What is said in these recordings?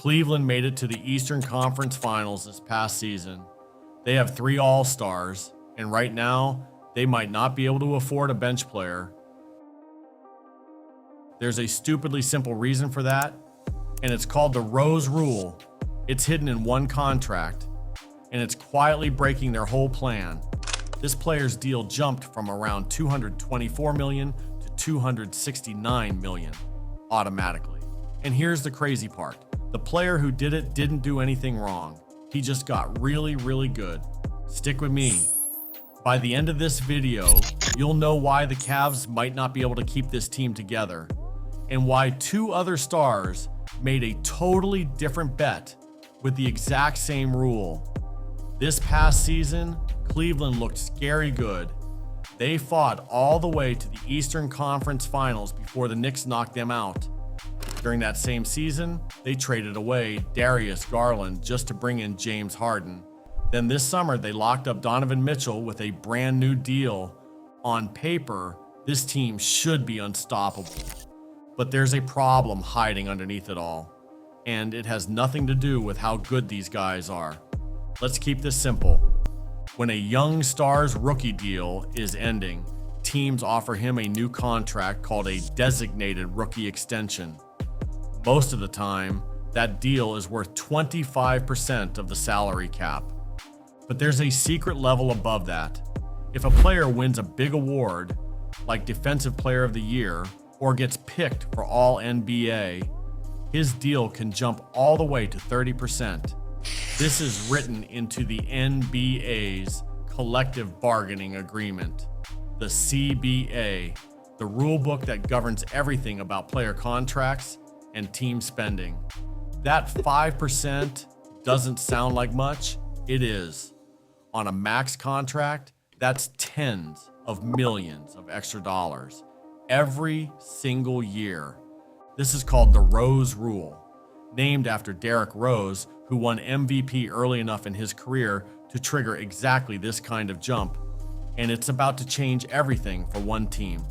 Cleveland made it to the Eastern Conference Finals this past season. They have 3 All-Stars, and right now, they might not be able to afford a bench player. There's a stupidly simple reason for that, and it's called the Rose Rule. It's hidden in one contract, and it's quietly breaking their whole plan. This player's deal jumped from around $224 million to $269 million automatically. And here's the crazy part. The player who did it didn't do anything wrong. He just got really, really good. Stick with me. By the end of this video, you'll know why the Cavs might not be able to keep this team together, and why 2 other stars made a totally different bet with the exact same rule. This past season, Cleveland looked scary good. They fought all the way to the Eastern Conference Finals before the Knicks knocked them out. During that same season, they traded away Darius Garland just to bring in James Harden. Then this summer, they locked up Donovan Mitchell with a brand new deal. On paper, this team should be unstoppable. But there's a problem hiding underneath it all, and it has nothing to do with how good these guys are. Let's keep this simple. When a young star's rookie deal is ending, teams offer him a new contract called a designated rookie extension. Most of the time, that deal is worth 25% of the salary cap. But there's a secret level above that. If a player wins a big award, like Defensive Player of the Year, or gets picked for All NBA, his deal can jump all the way to 30%. This is written into the NBA's collective bargaining agreement, the CBA, the rule book that governs everything about player contracts and team spending. That 5% doesn't sound like much. It is. On a max contract, that's tens of millions of extra dollars every single year. This is called the Rose Rule, named after Derrick Rose, who won MVP early enough in his career to trigger exactly this kind of jump. And it's about to change everything for one team.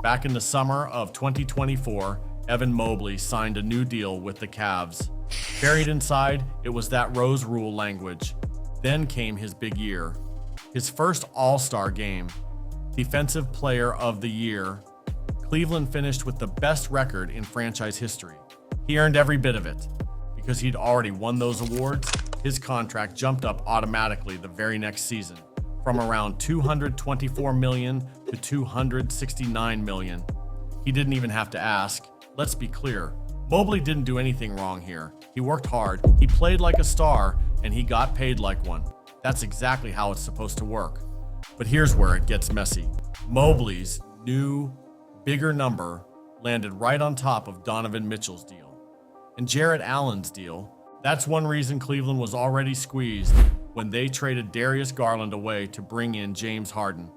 Back in the summer of 2024, Evan Mobley signed a new deal with the Cavs. Buried inside, it was that Rose Rule language. Then came his big year. His first All-Star game. Defensive Player of the Year. Cleveland finished with the best record in franchise history. He earned every bit of it. Because he'd already won those awards, his contract jumped up automatically the very next season, from around $224 million to $269 million. He didn't even have to ask. Let's be clear. Mobley didn't do anything wrong here. He worked hard, he played like a star, and he got paid like one. That's exactly how it's supposed to work. But here's where it gets messy. Mobley's new, bigger number landed right on top of Donovan Mitchell's deal. And Jarrett Allen's deal. That's one reason Cleveland was already squeezed when they traded Darius Garland away to bring in James Harden.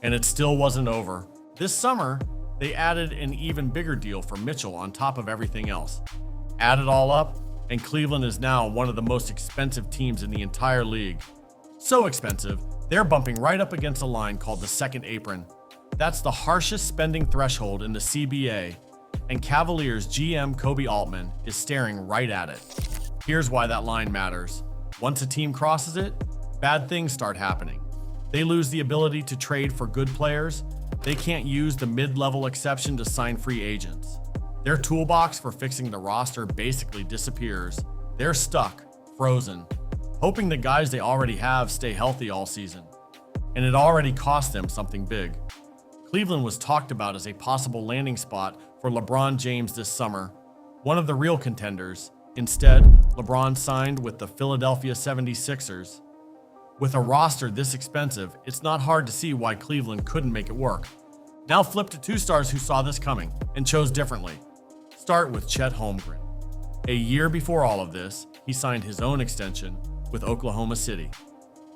And it still wasn't over. This summer, they added an even bigger deal for Mitchell on top of everything else. Add it all up, and Cleveland is now one of the most expensive teams in the entire league. So expensive, they're bumping right up against a line called the second apron. That's the harshest spending threshold in the CBA, and Cavaliers GM Kobe Altman is staring right at it. Here's why that line matters. Once a team crosses it, bad things start happening. They lose the ability to trade for good players. They can't use the mid-level exception to sign free agents. Their toolbox for fixing the roster basically disappears. They're stuck, frozen, hoping the guys they already have stay healthy all season. And it already cost them something big. Cleveland was talked about as a possible landing spot for LeBron James this summer, one of the real contenders. Instead, LeBron signed with the Philadelphia 76ers. With a roster this expensive, it's not hard to see why Cleveland couldn't make it work. Now flip to 2 stars who saw this coming and chose differently. Start with Chet Holmgren. A year before all of this, he signed his own extension with Oklahoma City.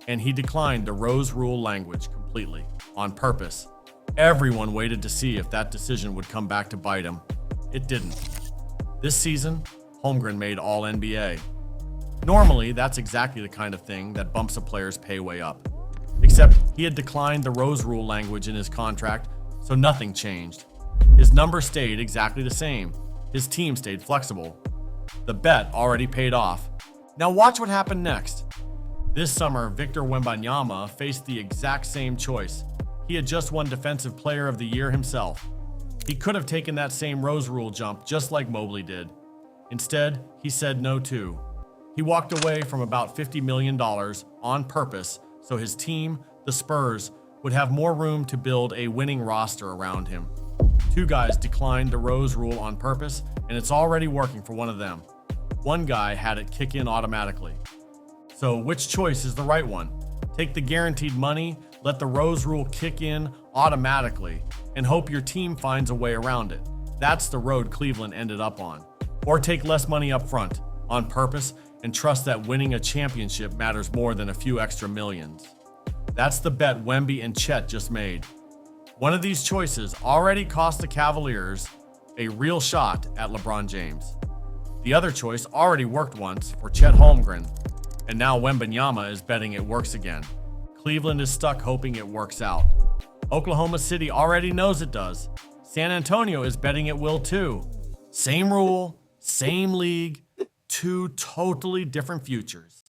And he declined the Rose Rule language completely, on purpose. Everyone waited to see if that decision would come back to bite him. It didn't. This season, Holmgren made All NBA. Normally, that's exactly the kind of thing that bumps a player's pay way up. Except he had declined the Rose Rule language in his contract, so nothing changed. His number stayed exactly the same. His team stayed flexible. The bet already paid off. Now watch what happened next. This summer, Victor Wembanyama faced the exact same choice. He had just won Defensive Player of the Year himself. He could have taken that same Rose Rule jump just like Mobley did. Instead, he said no too. He walked away from about $50 million on purpose so his team, the Spurs, would have more room to build a winning roster around him. Two guys declined the Rose Rule on purpose, and it's already working for one of them. One guy had it kick in automatically. So which choice is the right one? Take the guaranteed money, let the Rose Rule kick in automatically, and hope your team finds a way around it. That's the road Cleveland ended up on. Or take less money up front, on purpose, and trust that winning a championship matters more than a few extra millions. That's the bet Wemby and Chet just made. One of these choices already cost the Cavaliers a real shot at LeBron James. The other choice already worked once for Chet Holmgren, and now Wembanyama is betting it works again. Cleveland is stuck hoping it works out. Oklahoma City already knows it does. San Antonio is betting it will too. Same rule, same league, two totally different futures.